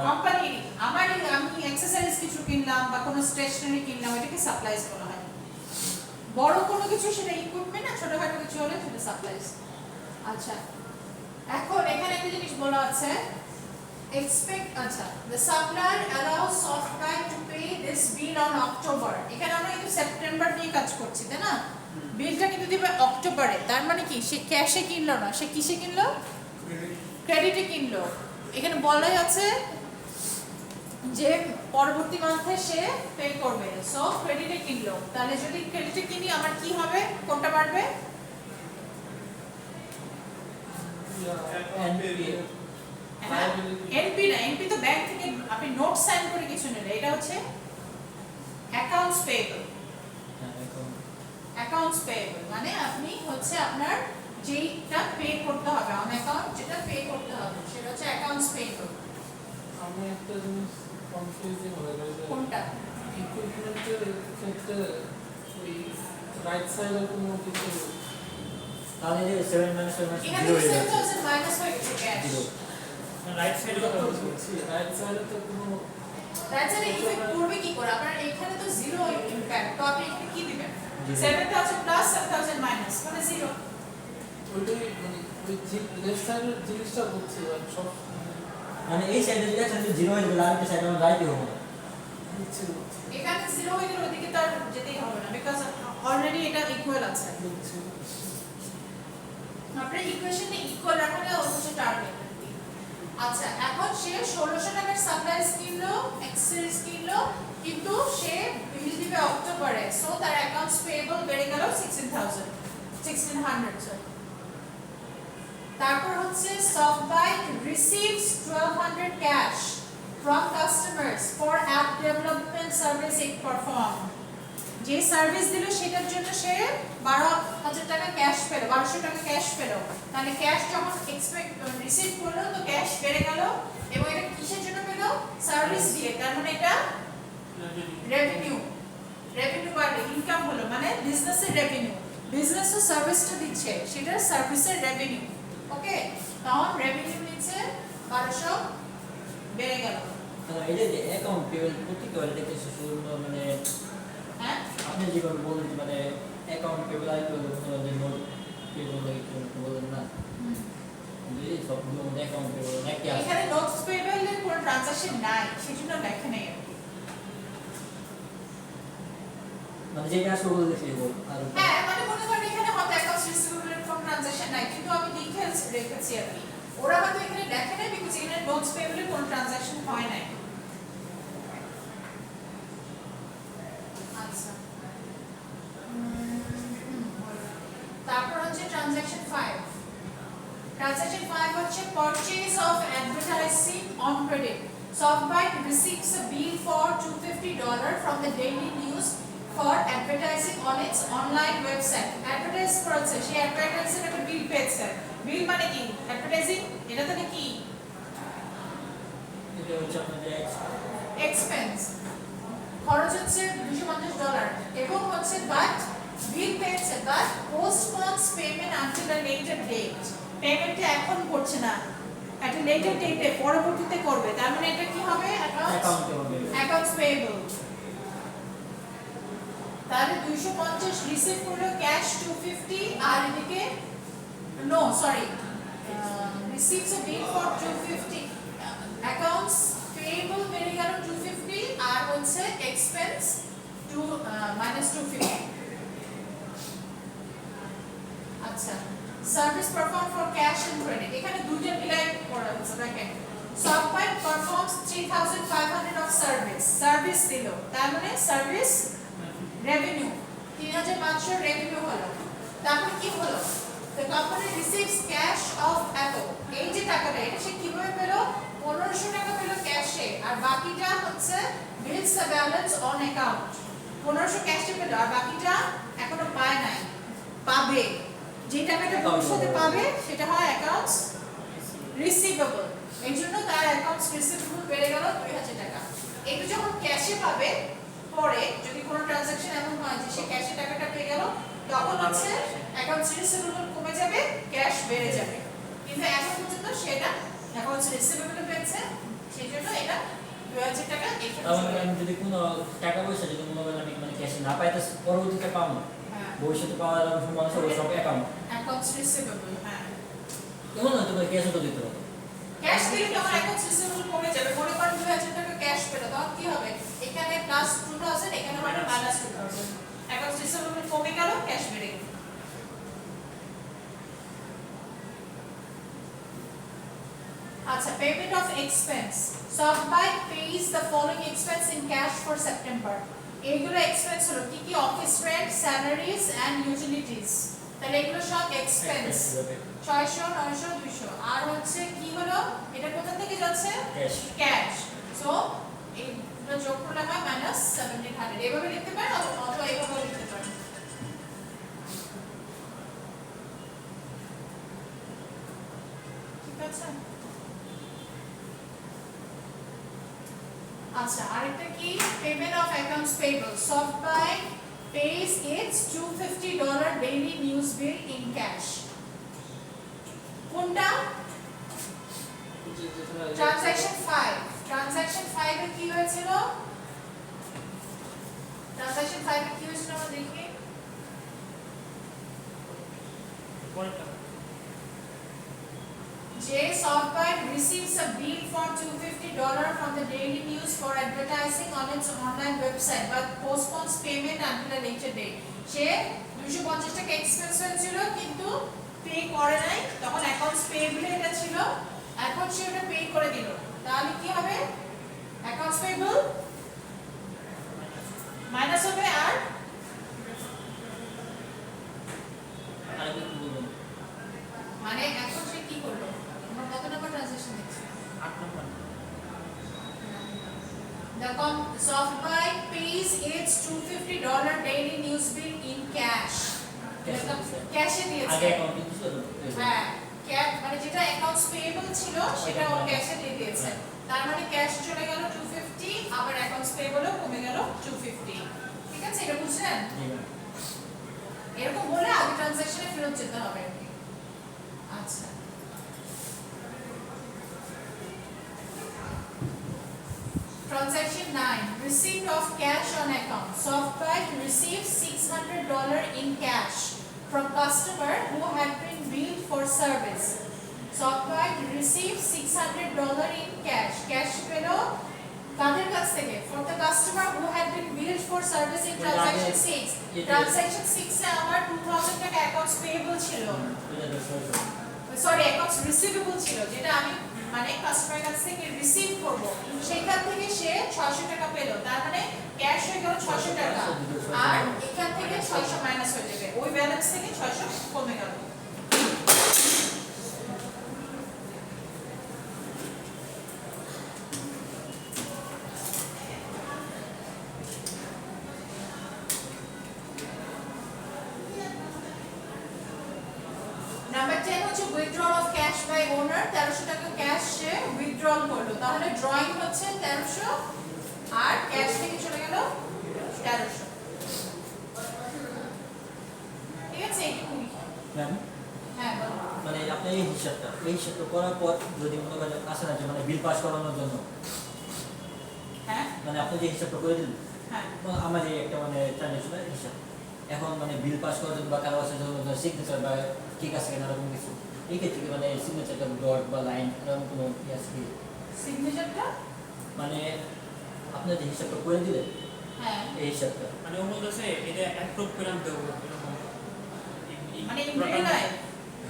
আমি অ্যাকসেসরিজ কিছু কিনলাম বা কোনো স্টেশনারি কিনলাম এটাকে সাপ্লাইজ বলা হয় বড় কোনো কিছু সেটা ইকুইপমেন্ট আর ছোটখাটো কিছু হলে সেটা সাপ্লাইজ। আচ্ছা এখন এখানে একটা জিনিস বলা আছে expect আচ্ছা the supplier allows software to pay this bill on October। এখানে আমরা কিন্তু সেপ্টেম্বর নিয়ে কাজ করছি তাই না, বিলটা কিন্তু দিবে অক্টোবরে, তার মানে কি সে ক্যাশে কিনলো না, সে কিসে কিনলো, ক্রেডিটে কিনলো। এখানে বলাই আছে যে পরবর্তী মাসে সে পে করবে, সো ক্রেডিটে কিনলো। তাহলে যদি ক্রেডিটে কিনি আমার কি হবে, কোনটা বাড়বে, এনপি না, এনপি তো ব্যাংক থেকে আপনি নোট সাইন করে কিছু নিলে, এটা হচ্ছে অ্যাকাউন্টস পেয়েবল। অ্যাকাউন্টস পেয়েবল মানে আপনি হচ্ছে আপনার যেইটা পে করতে হবে, অন অ্যাকাউন্ট যেটা পে করতে হবে সেটা হচ্ছে অ্যাকাউন্টস পেয়েবল। আমি একটা জিনিস কনফিউজিং হয়ে গেছে, কোনটা, ইকুইপমেন্টের ক্ষেত্রে ওই রাইট সাইডে কোনো কিছু তাহলে যে 7 - 7 এখানে 0 হয়ে যাচ্ছে 7000 মাইনাস হয়ে গেছে ক্যাশ। 0 রাইট সাইডে কথা বলছি। রাইট সাইডে তো কোনো দ্যাটস এন ইফেক্ট করবে কি করে, আপনার এখানে তো 0 ইমপ্যাক্ট, তো আপনি এখানে কি দিবেন, 7000 প্লাস 7000 মাইনাস মানে 0। ওইটাই মানে ওই লেফট সাইডের জিনিসটা বলছি আর সব মানে এই সাইডে যদি আছে 0 হয়ে গেল, আর এই সাইডে আমরা রাইটই হবে না। বুঝছি এখানে 0 হয়ে গেলে ওদিকে তার যেতেই হবে না, বিকজ অলরেডি এটা ইকুয়াল আছে। বুঝছি আপনার ইকুয়েশনে ইকুয়াল রাখলে হচ্ছে টার্গেট। আচ্ছা এখন সে 1600 টাকার সাপ্লাইজ কিনলো, এক্সেস কিনলো, কিন্তু সে বিল দিবে অক্টোবরে, সো তার অ্যাকাউন্টস পেয়েবল বেড়ে গেল 1600 সরি। তারপর হচ্ছে Softbyte receives 1200 cash from customers for app development service it performed। যে সার্ভিস দিল সেটার জন্য সে 12000 টাকা ক্যাশ পেল, 1200 টাকা ক্যাশ পেল। তাহলে ক্যাশ যখন রিসিভ করলো তো ক্যাশ বেড়ে গেল, এবং এটা কিসের জন্য পেল, সার্ভিস দিয়ে, তার মানে এটা রেভিনিউ। রেভিনিউ বাড়বে, ইনকাম হলো, মানে বিজনেসের রেভিনিউ, বিজনেস তো সার্ভিসটা দিচ্ছে সেটার সার্ভিসের রেভিনিউ। ওকে, তখন রেভিনিউ নিচে 1200 বেড়ে গেল। এই যে অ্যাকাউন্ট পেবল প্রত্যেকটা ওয়ালে দেখতেছি শুধু মানে হ্যাঁ আপনি যেভাবে বলেন যে মানে অ্যাকাউন্ট পেবল আর পেবল যে নোট পেবল একটু বলেন না, যে সবগুলো মধ্যে অ্যাকাউন্ট পেবল নাকি আছে, এখানে নোটস পেয়েবলের কোনো ট্রানজাকশন নাই, সেজন্য লেখা নেই আর কি। মানে যেটা আসলে বলতে সেই বল আর হ্যাঁ মানে মনে করেন এখানে হয়তো অ্যাকাউন্টস রিসিভেবল ফ্রম ট্রানজাকশন নাই, কিন্তু আমি ডিটেইলস রেখেছি আর কি। ওরা হয়তো এখানে লেখে নাই বিকজ এখানে নোটস পেয়েবলের কোনো ট্রানজাকশন হয় নাই। আচ্ছা তারপর হচ্ছে ট্রানজাকশন 5। ট্রানজাকশন 5 হচ্ছে purchase of advertising on credit. Softbyte receives a bill for $250 from the Daily News for advertising on its online website। Advertise করেছে, সেই অ্যাডভার্টাইজিং একটা বিল পেয়েছে। বিল মানে কি, অ্যাডভার্টাইজিং এটা তো কি, এটা হচ্ছে আপনাদের এক্সপেন্স, খরচ হচ্ছে $250 এবং হচ্ছে বাট বিল পেয়েছে, but postpones payment until a later date. পেমেন্টটা এখন করছে না, একটা লেটার ডেটে পরবর্তীতে করবে, তার মানে এটা কি হবে, অ্যাকাউন্টস পেয়েবল। তাহলে 250 রিসিভ করলো ক্যাশ 250, আর এদিকে no sorry receives a bill for 250, accounts payable বেড়ে গেল 250, আর হচ্ছে এক্সপেন্স -250। আচ্ছা service perform for cash and credit, এখানে দুইটা মিলাই করা হচ্ছে। দেখেন Softbyte performs 3500 of সার্ভিস দিল, তার মানে সার্ভিস রেভিনিউ 3500 রেভিনিউ হলো। তারপর কি হলো, the company receives cash of এত, এই যে টাকাটা এটা সে কিভাবে পেল, 1500 টাকা পেল ক্যাশে, আর বাকিটা হচ্ছে bills the balance on account। 1500 ক্যাশে পেল, আর বাকিটা এখনো পায় নাই, পাবে, যে টাকাটা ভবিষ্যতে পাবে সেটা হয় অ্যাকাউন্টস রিসিভেবল। এই জন্য তার অ্যাকাউন্টস রিসিভেবল বেড়ে গেল 2000 টাকা। এটা যখন ক্যাশে পাবে, পরে যদি কোনো ট্রানজাকশন এমন হয় যে সে ক্যাশে টাকাটা পেয়ে গেল, তখন হচ্ছে অ্যাকাউন্টস রিসিভেবল কমে যাবে, ক্যাশ বেড়ে যাবে। কিন্তু এখন পর্যন্ত সেটা অ্যাকাউন্টস রিসিভেবল পেয়েছে, সেই জন্য এটা 2000 টাকা এখানে তাহলে আমি যদি কোনো টাকা পয়সা যদি মনে করেন আমি মানে ক্যাশে না পাই, তো পরবর্তীতে পাবো, ভবিষ্যতে পাওয়ার সম্ভাবনা আছে ওই সব অ্যাকাউন্ট অ্যাকাউন্টস রিসিভেবল। হ্যাঁ, এমন না তোমার ক্যাশও তো দিতে হবে। ক্যাশ দিলে তখন অ্যাকাউন্টস রিসিভেবল কমে যাবে। মনে করেন 2000 টাকা ক্যাশ পেলো, তখন কি হবে? এখানে প্লাস 2000, এখানে হবে মাইনাস 2000। অ্যাকাউন্টস রিসিভেবল কমে গেল, ক্যাশ বেড়ে গেল। আচ্ছা, payment of expense. Sabah pays the following expense in cash for September. এইগুলো এক্সপেন্স হলো কি কি? Office rent, salaries and utilities. তাহলে এগুলো সব এক্সপেন্স। 600, 900, 200। আর হচ্ছে কি হলো? এটা কোথা থেকে যাচ্ছে? ক্যাশ। ক্যাশ। সো এইগুলো যোগ করলে হয় মাইনাস 1700। এভাবে লিখতে পারেন অথবা এইভাবে লিখতে পারেন। ঠিক আছে? আচ্ছা, আরেকটা কি? Payment of accounts payable. Sabah pays its $250 daily news bill in cash. কোনটা? ট্রানজাকশন 5। ট্রানজাকশন 5 এ কি হয়েছিল? ট্রানজাকশন 5 এ কি হয়েছিল আমরা দেখি। যে Sabah receives a bill for $250 from the Daily News for advertising on its online website but postpones payment until a later date. সে 250 টাকা expense হয়েছিল কিন্তু পে করে নাই, তখন অ্যাকাউন্টস পেয়েবল এটা ছিল, এখন সে ওটা পে করে দিল। তাহলে কি হবে? অ্যাকাউন্টস পেয়েবল মাইনাস হবে। আর আরেকটু বলবেন মানে এখন সে কি করলো? আমরা কত নম্বর ট্রানজাকশন দেখছি? 8 নম্বর। Sabah pays its $250 daily news bill in cash. ক্যাশে দিয়েছে। আগে অ্যাকাউন্টে দিছিল। হ্যাঁ, ক্যাশ মানে যেটা অ্যাকাউন্টস পেয়েবল ছিল সেটা ও ক্যাশে দিয়ে দিয়েছে। তার মানে ক্যাশ চলে গেল 250, আবার অ্যাকাউন্টস পেয়েবলও কমে গেল 250। ঠিক আছে, এটা বুঝছেন? জি ম্যাম। এরকম বলে আগে ট্রানজাকশনে ফেরত যেতে হবে। আচ্ছা, Transaction 9. Receipt of cash on account. Sabah receives $600 in cash from customer who had been billed for service. Sabah receives $600 in cash. Cash পেলো কাদের কাছ থেকে? For the customer who had been billed for service in transaction 6. Transaction 6 এ আমার 2000 টাকা accounts payable ছিল। Sorry, accounts receivable ছিল, যেটা আমি মানে কাস্টমারের কাছ থেকে রিসিভ করব, সেখান থেকে সে 600 টাকা পেল। তার মানে ক্যাশ হয়ে গেল 600 টাকা, আর এখান থেকে 600 মাইনাস হয়ে যাবে, ওই ব্যালেন্স থেকে 600 কমে গেল। নাম্বার 10 হচ্ছে withdrawal of cash by owner। 1300 টাকা ক্যাশ সে withdrawal করলো, তাহলে ড্রয়িং হচ্ছে 1300 আর ক্যাশ থেকে চলে গেল 1300। ঠিক আছে, এইটুকুই। ম্যাম, হ্যাঁ বলো। মানে আপনি এই হিসাবটা করার পর যদি মনে করেন আসে না যে মানে বিল পাস করানোর জন্য, হ্যাঁ মানে আপনি যে হিসাবটা করে দিলেন, হ্যাঁ আমার এই একটা মানে ট্রানজাকশনের হিসাব, এখন মানে বিল পাস করার জন্য বা কারো কাছে সিগনেচার বা ঠিক আছে কিনা এরকম কিছু, এই ক্ষেত্রে মানে সিগনেচারটা ডট বা লাইন এরকম কোনো আছে কি? সিগনেচারটা মানে আপনি যে হিসাবটা করে দিলেন, হ্যাঁ এই হিসাবটা মানে ওর কাছে এটা অ্যাপ্রুভ করে আনতে হবে এরকম মানে ইনগ্রেডিয়েন্ট হ্যাঁ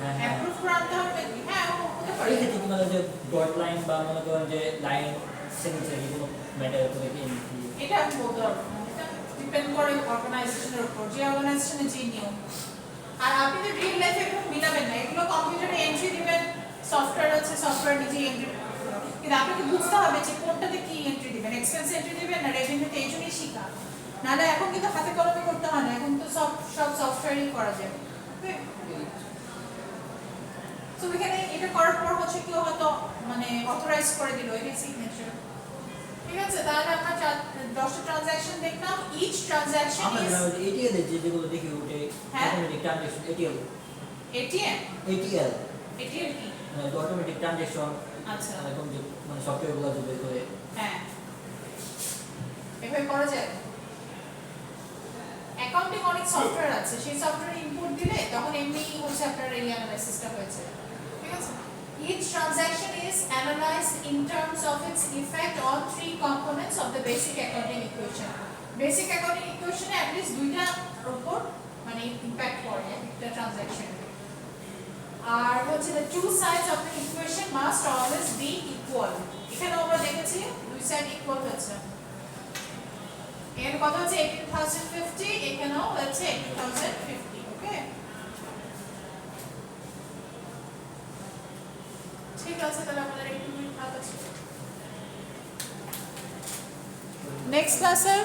হ্যাঁ অ্যাপ্রুভ করাতে হবে। হ্যাঁ হতে পারে। এই ক্ষেত্রে কি মানে যে ডট লাইন বা মনে করেন যে লাইন সিগনেচার এগুলো ম্যাটার করে কি? এটা আমি বলতে পারবো না, এটা ডিপেন্ড করে অর্গানাইজেশনের উপর, যে অর্গানাইজেশনের যে নিয়ম। আর আপনি তো রিয়েল লাইফে এগুলো মিলাবেন না, এগুলো কম্পিউটারে এন্ট্রি দিবেন, সফটওয়্যার আছে, সফটওয়্যার নিজেই এন্ট্রি, কিন্তু আপনাকে বুঝতে হবে যে কোনটাতে কি এন্ট্রি দিবেন, এক্সপেন্স এন্ট্রি দিবেন না রেভিনিউতে, এই জন্যই শিখা। নাহলে এখন কিন্তু হাতে কলমে করতে হয় না, এখন তো সব সফটওয়্যারই করা যায়। তো এখানে এটা করার পর হচ্ছে কেউ হয়তো মানে অথরাইজ করে দিল, এটা সিগনেচার। ঠিক আছে, তাহলে আমরা 10টা ট্রানজাকশন দেখলাম। ইচ ট্রানজাকশন আমরা ইজ এটিএল এর যেগুলো দেখি ওটা হ্যাঁ? Automatic transaction ATL ATM. ATL ATM কি? মানে অটোমেটিক ট্রানজাকশন, আচ্ছা এরকম যে মানে সফটওয়্যারগুলো যে বের করে হ্যাঁ, এভাবে করা যায়। অ্যাকাউন্টিং অনেক সফটওয়্যার আছে, সেই সফটওয়্যারে ইনপুট দিলে তখন এমনি হচ্ছে আপনার এই অ্যানালাইসিসটা হয়েছে, ঠিক আছে? Each transaction is analyzed in terms of its effect on three components of the basic accounting equation. Basic accounting equation at least দুইটার উপর মানে ইমপ্যাক্ট করে একটা ট্রানজাকশন। আর হচ্ছে the two sides of the equation must always be equal. এখানে আমরা দেখেছি দুই সাইড ইকুয়াল হচ্ছে। এর কথা হচ্ছে 18050, এখানেও হচ্ছে 18050, ওকে? ঠিক আছে, তাহলে আমাদের একটু মিনিট হাতে আছে। নেক্সট ক্লাসে